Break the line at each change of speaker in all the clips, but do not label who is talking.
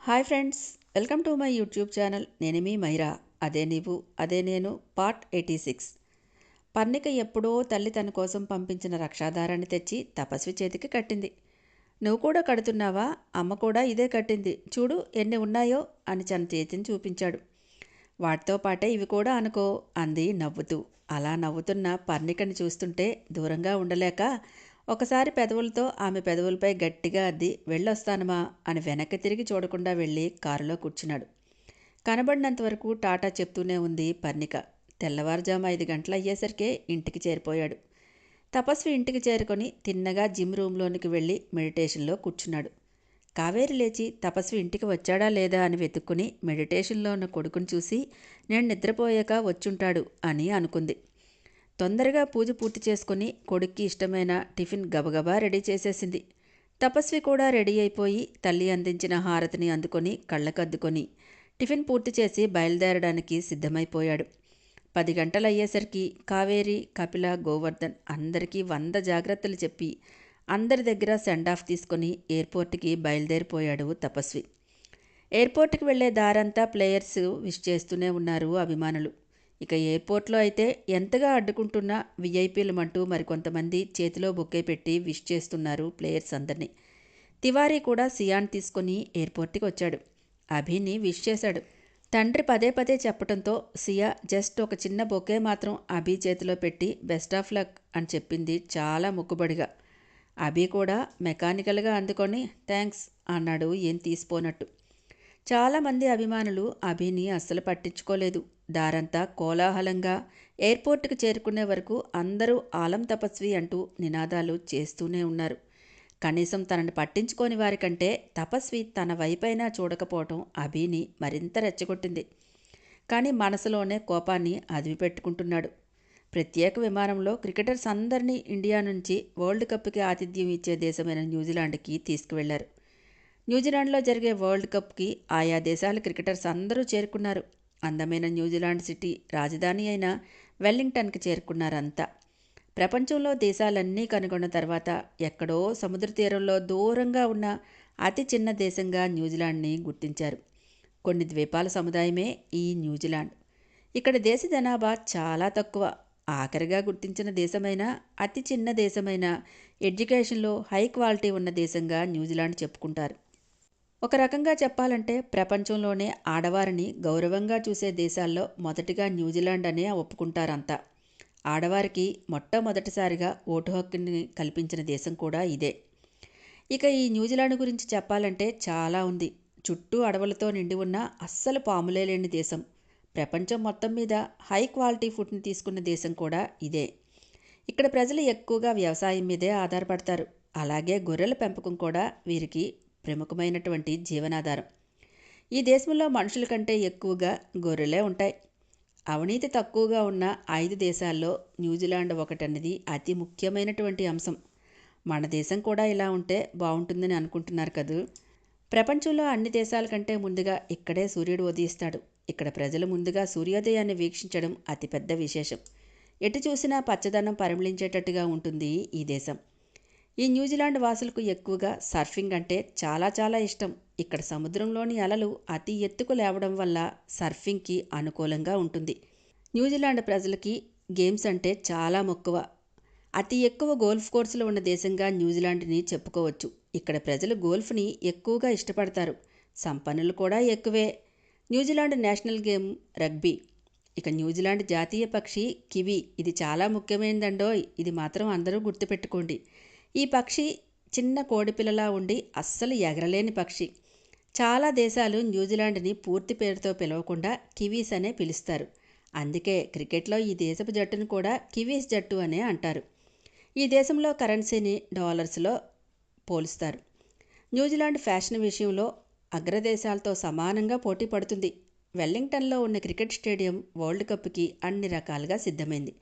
Hi friends, welcome to my YouTube channel. నేను మీ మైరా. అదే నీవు అదే నేను పార్ట్ 86. పర్ణిక ఎప్పుడో తల్లి తన కోసం పంపించిన రక్షాదారాన్ని తెచ్చి తపస్వి చేతికి కట్టింది. నువ్వు కూడా కడుతున్నావా? అమ్మ కూడా ఇదే కట్టింది, చూడు ఎన్ని ఉన్నాయో అని తన చేతిని చూపించాడు. వాటితో పాటే ఇవి కూడా అనుకో అంది నవ్వుతూ. అలా నవ్వుతున్న పర్ణికని చూస్తుంటే దూరంగా ఉండలేక ఒకసారి పెదవులతో ఆమె పెదవులపై గట్టిగా అద్ది వెళ్ళొస్తానమా అని వెనక్కి తిరిగి చూడకుండా వెళ్ళి కారులో కూర్చున్నాడు. కనబడినంతవరకు టాటా చెప్తూనే ఉంది పర్ణిక. తెల్లవారుజాము 5 గంటలు అయ్యేసరికే ఇంటికి చేరిపోయాడు. తపస్వి ఇంటికి చేరుకొని తిన్నగా జిమ్ రూమ్లోనికి వెళ్ళి మెడిటేషన్లో కూర్చున్నాడు. కావేరి లేచి తపస్వి ఇంటికి వచ్చాడా లేదా అని వెతుక్కుని మెడిటేషన్లో ఉన్న కొడుకుని చూసి నేను నిద్రపోయాక వచ్చుంటాడు అని అనుకుంది. తొందరగా పూజ పూర్తి చేసుకుని కొడుక్కి ఇష్టమైన టిఫిన్ గబగబా రెడీ చేసేసింది. తపస్వి కూడా రెడీ అయిపోయి తల్లి అందించిన హారతిని అందుకొని కళ్ళకద్దుకొని టిఫిన్ పూర్తి చేసి బయలుదేరడానికి సిద్ధమైపోయాడు. 10 గంటలయ్యేసరికి కావేరి, కపిల, గోవర్ధన్ అందరికీ 100 జాగ్రత్తలు చెప్పి అందరి దగ్గర సెండ్ ఆఫ్ తీసుకొని ఎయిర్పోర్ట్కి బయలుదేరిపోయాడు తపస్వి. ఎయిర్పోర్ట్కి వెళ్లే దారంతా ప్లేయర్స్ విష్ చేస్తూనే ఉన్నారు అభిమానులు. ఇక ఎయిర్పోర్ట్లో అయితే ఎంతగా అడ్డుకుంటున్నా విఐపీలమంటూ మరికొంతమంది చేతిలో బొకే పెట్టి విష్ చేస్తున్నారు ప్లేయర్స్ అందరినీ. తివారీ కూడా సియాన్ తీసుకొని ఎయిర్పోర్ట్కి వచ్చాడు. అభిని విష్ చేశాడు. తండ్రి పదే పదే చెప్పడంతో సియా జస్ట్ ఒక చిన్న బొకే మాత్రం అభి చేతిలో పెట్టి బెస్ట్ ఆఫ్ లక్ అని చెప్పింది చాలా మొక్కుబడిగా. అభి కూడా మెకానికల్గా అందుకొని థ్యాంక్స్ అన్నాడు ఏం తీసిపోనట్టు. చాలామంది అభిమానులు అభిని అస్సలు పట్టించుకోలేదు. దారంతా కోలాహలంగా ఎయిర్పోర్ట్కి చేరుకునే వరకు అందరూ ఆలం తపస్వి అంటూ నినాదాలు చేస్తూనే ఉన్నారు. కనీసం తనని పట్టించుకోని వారికంటే తపస్వి తన వైపైనా చూడకపోవటం అభిని మరింత రెచ్చగొట్టింది. కానీ మనసులోనే కోపాన్ని అదివిపెట్టుకుంటున్నాడు. ప్రత్యేక విమానంలో క్రికెటర్స్ అందరినీ ఇండియా నుంచి వరల్డ్ కప్కి ఆతిథ్యం ఇచ్చే దేశమైన న్యూజిలాండ్కి తీసుకువెళ్లారు. న్యూజిలాండ్లో జరిగే వరల్డ్ కప్కి ఆయా దేశాల క్రికెటర్స్ అందరూ చేరుకున్నారు. అందమైన న్యూజిలాండ్ సిటీ రాజధాని అయిన వెల్లింగ్టన్కి చేరుకున్నారంతా. ప్రపంచంలో దేశాలన్నీ కనుగొన్న తర్వాత ఎక్కడో సముద్ర తీరంలో దూరంగా ఉన్న అతి చిన్న దేశంగా న్యూజిలాండ్ని గుర్తించారు. కొన్ని ద్వీపాల సముదాయమే ఈ న్యూజిలాండ్. ఇక్కడ దేశ జనాభా చాలా తక్కువ. ఆఖరిగా గుర్తించిన దేశమైన అతి చిన్న దేశమైన ఎడ్యుకేషన్లో హై క్వాలిటీ ఉన్న దేశంగా న్యూజిలాండ్ చెప్పుకుంటారు. ఒక రకంగా చెప్పాలంటే ప్రపంచంలోనే ఆడవారిని గౌరవంగా చూసే దేశాల్లో మొదటిగా న్యూజిలాండ్ అనే ఒప్పుకుంటారంతా. ఆడవారికి మొట్టమొదటిసారిగా ఓటు హక్కుని కల్పించిన దేశం కూడా ఇదే. ఇక ఈ న్యూజిలాండ్ గురించి చెప్పాలంటే చాలా ఉంది. చుట్టూ అడవులతో నిండి ఉన్న అస్సలు పాములే లేని దేశం. ప్రపంచం మొత్తం మీద హై క్వాలిటీ ఫుడ్ని తీసుకున్న దేశం కూడా ఇదే. ఇక్కడ ప్రజలు ఎక్కువగా వ్యవసాయం మీదే ఆధారపడతారు. అలాగే గొర్రెల పెంపకం కూడా వీరికి ప్రముఖమైనటువంటి జీవనాధారం. ఈ దేశంలో మనుషుల కంటే ఎక్కువగా గొర్రెలే ఉంటాయి. అవినీతి తక్కువగా ఉన్న 5 దేశాల్లో న్యూజిలాండ్ ఒకటన్నది అతి ముఖ్యమైనటువంటి అంశం. మన దేశం కూడా ఇలా ఉంటే బాగుంటుందని అనుకుంటున్నారు కదూ. ప్రపంచంలో అన్ని దేశాల కంటే ముందుగా ఇక్కడే సూర్యుడు ఉదయిస్తాడు. ఇక్కడ ప్రజలు ముందుగా సూర్యోదయాన్ని వీక్షించడం అతిపెద్ద విశేషం. ఎటు చూసినా పచ్చదనం పరిమళించేటట్టుగా ఉంటుంది ఈ దేశం. ఈ న్యూజిలాండ్ వాసులకు ఎక్కువగా సర్ఫింగ్ అంటే చాలా చాలా ఇష్టం. ఇక్కడ సముద్రంలోని అలలు అతి ఎత్తుకు లేవడం వల్ల సర్ఫింగ్కి అనుకూలంగా ఉంటుంది. న్యూజిలాండ్ ప్రజలకి గేమ్స్ అంటే చాలా మక్కువ. అతి ఎక్కువ గోల్ఫ్ కోర్సులు ఉన్న దేశంగా న్యూజిలాండ్ని చెప్పుకోవచ్చు. ఇక్కడ ప్రజలు గోల్ఫ్ని ఎక్కువగా ఇష్టపడతారు. సంపన్నులు కూడా ఎక్కువే. New Zealand national game rugby. ఇక న్యూజిలాండ్ జాతీయ పక్షి కివి. ఇది చాలా ముఖ్యమైనదండోయ్. ఇది మాత్రం అందరూ గుర్తుపెట్టుకోండి. ఈ పక్షి చిన్న కోడిపిల్లలా ఉండి అస్సలు ఎగరలేని పక్షి. చాలా దేశాలు న్యూజిలాండ్ని పూర్తి పేరుతో పిలవకుండా కివీస్ అనే పిలుస్తారు. అందుకే క్రికెట్లో ఈ దేశపు జట్టును కూడా కివీస్ జట్టు అనే అంటారు. ఈ దేశంలో కరెన్సీని డాలర్స్లో పోలుస్తారు. న్యూజిలాండ్ ఫ్యాషన్ విషయంలో అగ్రదేశాలతో సమానంగా పోటీ పడుతుంది. వెల్లింగ్టన్లో ఉన్న క్రికెట్ స్టేడియం వరల్డ్ కప్కి అన్ని రకాలుగా సిద్ధమైంది.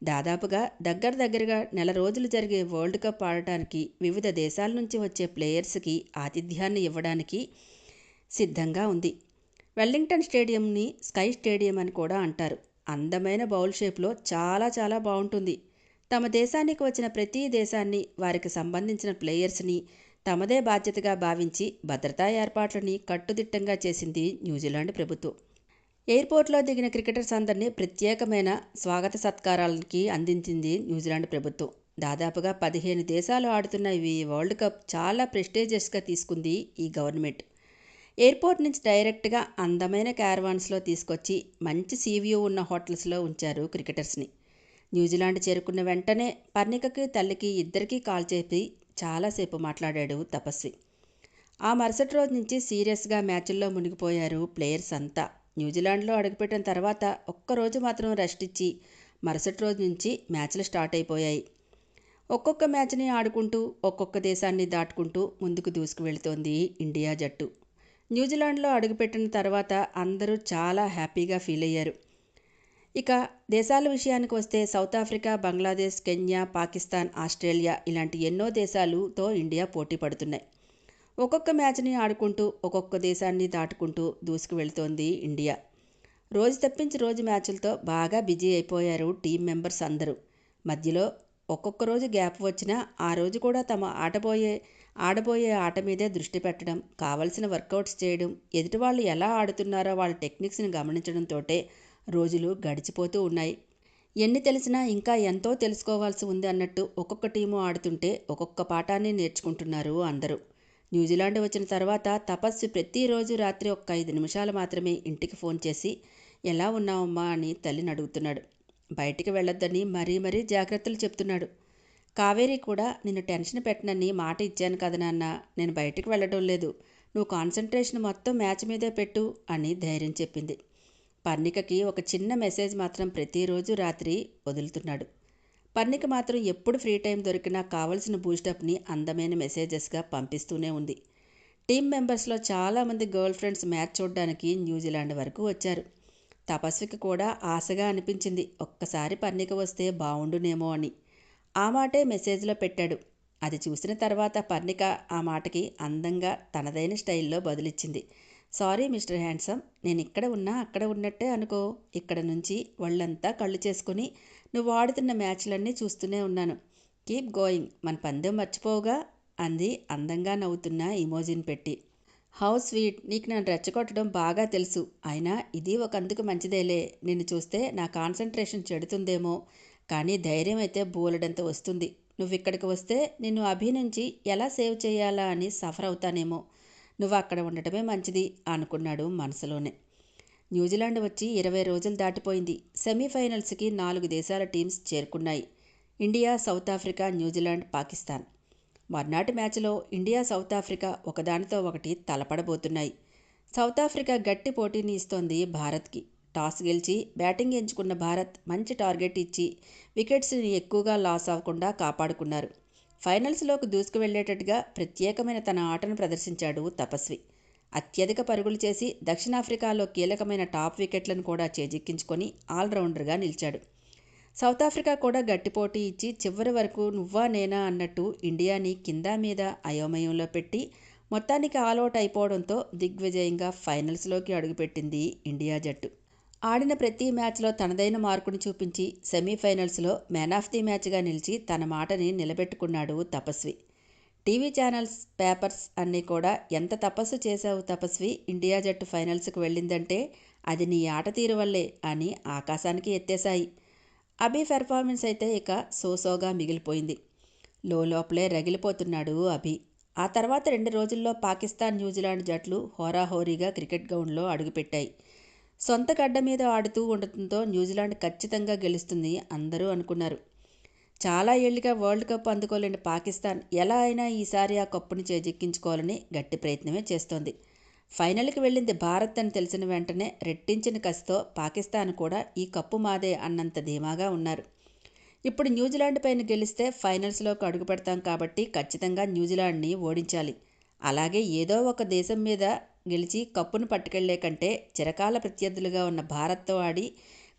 దాదాపుగా దగ్గరగా నెల రోజులు జరిగే వరల్డ్ కప్ ఆడటానికి వివిధ దేశాల నుంచి వచ్చే ప్లేయర్స్కి ఆతిథ్యాన్ని ఇవ్వడానికి సిద్ధంగా ఉంది. వెల్లింగ్టన్ స్టేడియంని స్కై స్టేడియం అని కూడా అంటారు. అందమైన బౌల్ షేప్లో చాలా చాలా బాగుంటుంది. తమ దేశానికి వచ్చిన ప్రతి దేశాన్ని వారికి సంబంధించిన ప్లేయర్స్ని తమదే బాధ్యతగా భావించి భద్రతా ఏర్పాట్లని కట్టుదిట్టంగా చేసింది న్యూజిలాండ్ ప్రభుత్వం. ఎయిర్పోర్ట్లో దిగిన క్రికెటర్స్ అందరినీ ప్రత్యేకమైన స్వాగత సత్కారాలకి అందించింది న్యూజిలాండ్ ప్రభుత్వం. దాదాపుగా 15 దేశాలు ఆడుతున్న ఈ వరల్డ్ కప్ చాలా ప్రెస్టీజియస్గా తీసుకుంది ఈ గవర్నమెంట్. ఎయిర్పోర్ట్ నుంచి డైరెక్ట్గా అందమైన క్యారవాన్స్లో తీసుకొచ్చి మంచి సీవ్యూ ఉన్న హోటల్స్లో ఉంచారు క్రికెటర్స్ని. న్యూజిలాండ్ చేరుకున్న వెంటనే పర్ణికకి తల్లికి ఇద్దరికీ కాల్ చేసి చాలాసేపు మాట్లాడాడు తపస్వి. ఆ మరుసటి రోజు నుంచి సీరియస్గా మ్యాచ్ల్లో మునిగిపోయారు ప్లేయర్స్ అంతా. న్యూజిలాండ్లో అడుగుపెట్టిన తర్వాత ఒక్కరోజు మాత్రం రెస్ట్ ఇచ్చి మరుసటి రోజు నుంచి మ్యాచ్లు స్టార్ట్ అయిపోయాయి. ఒక్కొక్క మ్యాచ్ని ఆడుకుంటూ ఒక్కొక్క దేశాన్ని దాటుకుంటూ ముందుకు దూసుకు వెళుతోంది ఇండియా జట్టు. న్యూజిలాండ్లో అడుగుపెట్టిన తర్వాత అందరూ చాలా హ్యాపీగా ఫీల్ అయ్యారు. ఇక దేశాల విషయానికి వస్తే south Africa, Bangladesh, Kenya, Pakistan, Australia ఇలాంటి ఎన్నో దేశాలతో ఇండియా పోటీ పడుతున్నాయి. ఒక్కొక్క మ్యాచ్ని ఆడుకుంటూ ఒక్కొక్క దేశాన్ని దాటుకుంటూ దూసుకు వెళుతోంది ఇండియా. రోజు తప్పించి రోజు మ్యాచ్లతో బాగా బిజీ అయిపోయారు టీం మెంబర్స్ అందరూ. మధ్యలో ఒక్కొక్క రోజు గ్యాప్ వచ్చినా ఆ రోజు కూడా తమ ఆడబోయే ఆట మీదే దృష్టి పెట్టడం, కావలసిన వర్కౌట్స్ చేయడం, ఎదుటివాళ్ళు ఎలా ఆడుతున్నారో వాళ్ళ టెక్నిక్స్ని గమనించడంతోటే రోజులు గడిచిపోతూ ఉన్నాయి. ఎన్ని తెలిసినా ఇంకా ఎంతో తెలుసుకోవాల్సి ఉంది అన్నట్టు ఒక్కొక్క టీము ఆడుతుంటే ఒక్కొక్క పాఠాన్ని నేర్చుకుంటున్నారు అందరూ. న్యూజిలాండ్ వచ్చిన తర్వాత తపస్వి ప్రతిరోజు రాత్రి ఒక్క 5 నిమిషాలు మాత్రమే ఇంటికి ఫోన్ చేసి ఎలా ఉన్నావమ్మా అని తల్లిని అడుగుతున్నాడు. బయటికి వెళ్ళొద్దని మరీ జాగ్రత్తలు చెప్తున్నాడు. కావేరి కూడా నిన్ను టెన్షన్ పెట్టనని మాట ఇచ్చాను కదా నాన్న, నేను బయటికి వెళ్ళడం లేదు, నువ్వు కాన్సన్ట్రేషన్ మొత్తం మ్యాచ్ మీదే పెట్టు అని ధైర్యం చెప్పింది. పర్ణికకి ఒక చిన్న మెసేజ్ మాత్రం ప్రతిరోజు రాత్రి వదులుతున్నాడు. పర్ణిక మాత్రం ఎప్పుడు ఫ్రీ టైం దొరికినా కావలసిన బూస్టప్ని అందమైన మెసేజెస్గా పంపిస్తూనే ఉంది. టీం మెంబర్స్లో చాలామంది గర్ల్ ఫ్రెండ్స్ మ్యాచ్ చూడడానికి న్యూజిలాండ్ వరకు వచ్చారు. తపస్వికి కూడా ఆశగా అనిపించింది, ఒక్కసారి పర్ణిక వస్తే బావుండునేమో అని. ఆ మాటే మెసేజ్లో పెట్టాడు. అది చూసిన తర్వాత పర్ణిక ఆ మాటకి అందంగా తనదైన స్టైల్లో బదులిచ్చింది. సారీ మిస్టర్ హ్యాండ్సమ్, నేను ఇక్కడ ఉన్నా అక్కడ ఉన్నట్టే అనుకో. ఇక్కడ నుంచి వాళ్ళంతా కళ్ళు చేసుకుని నువ్వు ఆడుతున్న మ్యాచ్లన్నీ చూస్తూనే ఉన్నాను. కీప్ గోయింగ్, మన పందెం మర్చిపోవుగా అంది అందంగా నవ్వుతున్న ఇమోజిన్ పెట్టి. హౌ స్వీట్, నీకు నన్ను రెచ్చగొట్టడం బాగా తెలుసు. అయినా ఇది ఒక అందుకు మంచిదేలే. నిన్ను చూస్తే నా కాన్సన్ట్రేషన్ చెడుతుందేమో, కానీ ధైర్యం అయితే బోలెడంత వస్తుంది. నువ్వు ఇక్కడికి వస్తే నిన్ను అభినంచి ఎలా సేవ్ చేయాలా అని సఫర్ అవుతానేమో. నువ్వు అక్కడ ఉండటమే మంచిది అనుకున్నాడు మనసులోనే. న్యూజిలాండ్ వచ్చి 20 రోజులు దాటిపోయింది. సెమీఫైనల్స్కి 4 దేశాల టీమ్స్ చేరుకున్నాయి. India, South Africa, New Zealand, Pakistan. మర్నాటి మ్యాచ్లో ఇండియా, సౌత్ ఆఫ్రికా ఒకదానితో ఒకటి తలపడబోతున్నాయి. సౌత్ ఆఫ్రికా గట్టి పోటీని ఇస్తోంది భారత్కి. టాస్ గెలిచి బ్యాటింగ్ ఎంచుకున్న భారత్ మంచి టార్గెట్ ఇచ్చి వికెట్స్ని ఎక్కువగా లాస్ అవ్వకుండా కాపాడుకున్నారు. ఫైనల్స్లోకి దూసుకు వెళ్లేటట్టుగా ప్రత్యేకమైన తన ఆటను ప్రదర్శించాడు తపస్వి. అత్యధిక పరుగులు చేసి దక్షిణాఫ్రికాలో కీలకమైన టాప్ వికెట్లను కూడా చేజిక్కించుకొని ఆల్రౌండర్గా నిలిచాడు. సౌత్ ఆఫ్రికా కూడా గట్టి పోటీ ఇచ్చి చివరి వరకు నువ్వా నేనా అన్నట్టు ఇండియాని కింద మీద అయోమయంలో పెట్టి మొత్తానికి ఆల్అవుట్ అయిపోవడంతో దిగ్విజయంగా ఫైనల్స్లోకి అడుగుపెట్టింది ఇండియా జట్టు. ఆడిన ప్రతి మ్యాచ్లో తనదైన మార్కుని చూపించి సెమీఫైనల్స్లో మ్యాన్ ఆఫ్ ది మ్యాచ్గా నిలిచి తన మాటని నిలబెట్టుకున్నాడు తపస్వి. టీవీ ఛానల్స్, పేపర్స్ అన్నీ కూడా ఎంత తపస్సు చేశావు తపస్వి, ఇండియా జట్టు ఫైనల్స్కి వెళ్ళిందంటే అది నీ ఆట తీరు వల్లే అని ఆకాశానికి ఎత్తేశాయి. అభి పెర్ఫార్మెన్స్ అయితే ఇక సోసోగా మిగిలిపోయింది. లోపలే రగిలిపోతున్నాడు అభి. ఆ తర్వాత 2 రోజుల్లో పాకిస్తాన్, న్యూజిలాండ్ జట్లు హోరాహోరీగా క్రికెట్ గ్రౌండ్లో అడుగుపెట్టాయి. సొంత గడ్డ మీద ఆడుతూ ఉండటంతో న్యూజిలాండ్ ఖచ్చితంగా గెలుస్తుంది అందరూ అనుకున్నారు. చాలా ఏళ్లుగా వరల్డ్ కప్ అందుకోలేని పాకిస్తాన్ ఎలా అయినా ఈసారి ఆ కప్పుని చేజిక్కించుకోవాలని గట్టి ప్రయత్నమే చేస్తోంది. ఫైనల్కి వెళ్ళింది భారత్ అని తెలిసిన వెంటనే రెట్టించిన కసితో పాకిస్తాన్ కూడా ఈ కప్పు మాదే అన్నంత ధీమాగా ఉన్నారు. ఇప్పుడు న్యూజిలాండ్ పైన గెలిస్తే ఫైనల్స్లోకి అడుగు పెడతాం కాబట్టి ఖచ్చితంగా న్యూజిలాండ్ని ఓడించాలి. అలాగే ఏదో ఒక దేశం మీద గెలిచి కప్పును పట్టుకెళ్లే కంటే చిరకాల ప్రత్యర్థులుగా ఉన్న భారత్తో ఆడి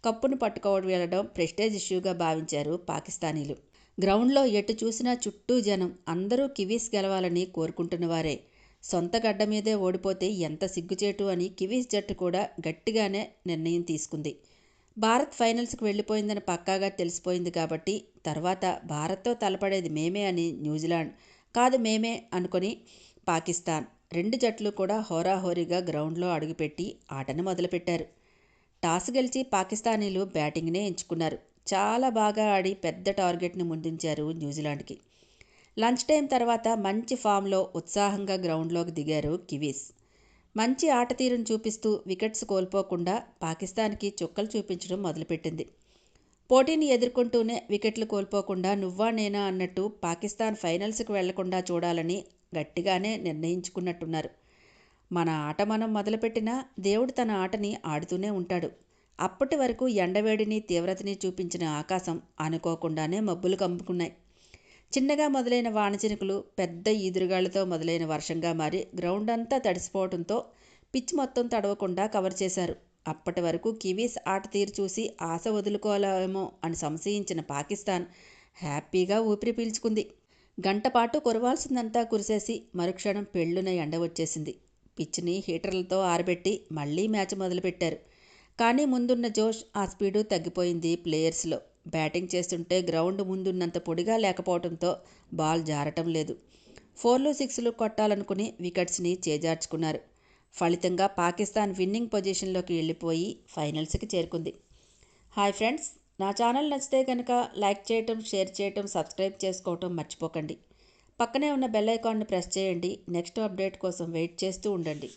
కప్పును పట్టుకోవడం ప్రెస్టేజ్ ఇష్యూగా భావించారు పాకిస్తానీలు. గ్రౌండ్లో ఎటు చూసినా చుట్టూ జనం, అందరూ కివీస్ గెలవాలని కోరుకుంటున్నవారే. సొంత గడ్డ మీదే ఓడిపోతే ఎంత సిగ్గుచేటు అని కివీస్ జట్టు కూడా గట్టిగానే నిర్ణయం తీసుకుంది. భారత్ ఫైనల్స్కి వెళ్ళిపోయిందని పక్కాగా తెలిసిపోయింది కాబట్టి తర్వాత భారత్తో తలపడేది మేమే అని న్యూజిలాండ్ కాదు మేమే అనుకొని పాకిస్తాన్ రెండు జట్లు కూడా హోరాహోరీగా గ్రౌండ్లో అడుగుపెట్టి ఆటను మొదలుపెట్టారు. టాస్ గెలిచి పాకిస్తానీలు బ్యాటింగ్నే ఎంచుకున్నారు. చాలా బాగా ఆడి పెద్ద టార్గెట్ను ముందుంచారు న్యూజిలాండ్కి. లంచ్ టైం తర్వాత మంచి ఫామ్లో ఉత్సాహంగా గ్రౌండ్లోకి దిగారు కివీస్. మంచి ఆట తీరును చూపిస్తూ వికెట్స్ కోల్పోకుండా పాకిస్తాన్కి చుక్కలు చూపించడం మొదలుపెట్టింది. పోటీని ఎదుర్కొంటూనే వికెట్లు కోల్పోకుండా నువ్వా నేనా అన్నట్టు పాకిస్తాన్ ఫైనల్స్కి వెళ్లకుండా చూడాలని గట్టిగానే నిర్ణయించుకున్నట్టున్నారు. మన ఆట మనం మొదలుపెట్టినా దేవుడు తన ఆటని ఆడుతూనే ఉంటాడు. అప్పటి వరకు ఎండవేడిని తీవ్రతని చూపించిన ఆకాశం అనుకోకుండానే మబ్బులు కమ్ముకున్నాయి. చిన్నగా మొదలైన వానచినుకులు పెద్ద ఈదురుగాళ్లతో మొదలైన వర్షంగా మారి గ్రౌండ్ అంతా తడిసిపోవడంతో పిచ్ మొత్తం తడవకుండా కవర్ చేశారు. అప్పటి వరకు కివీస్ ఆట తీరు చూసి ఆశ వదులుకోలేమో అని సంశయించిన పాకిస్తాన్ హ్యాపీగా ఊపిరి పీల్చుకుంది. గంటపాటు కురవాల్సిందంతా కురిసేసి మరుక్షణం పెళ్ళున ఎండ వచ్చేసింది. పిచ్ని హీటర్లతో ఆరబెట్టి మళ్లీ మ్యాచ్ మొదలుపెట్టారు. కానీ ముందున్న జోష్ ఆ స్పీడు తగ్గిపోయింది ప్లేయర్స్లో. బ్యాటింగ్ చేస్తుంటే గ్రౌండ్ ముందున్నంత పొడిగా లేకపోవడంతో బాల్ జారటం లేదు. 4లు 6లు కొట్టాలనుకుని వికెట్స్ని చేజార్చుకున్నారు. ఫలితంగా పాకిస్తాన్ విన్నింగ్ పొజిషన్లోకి వెళ్ళిపోయి ఫైనల్స్కి చేరుకుంది. హాయ్ ఫ్రెండ్స్, నా ఛానల్ నచ్చితే కనుక లైక్ చేయటం, షేర్ చేయటం, సబ్స్క్రైబ్ చేసుకోవటం మర్చిపోకండి. పక్కనే ఉన్న బెల్ ఐకాన్ని ప్రెస్ చేయండి. నెక్స్ట్ అప్డేట్ కోసం వెయిట్ చేస్తూ ఉండండి.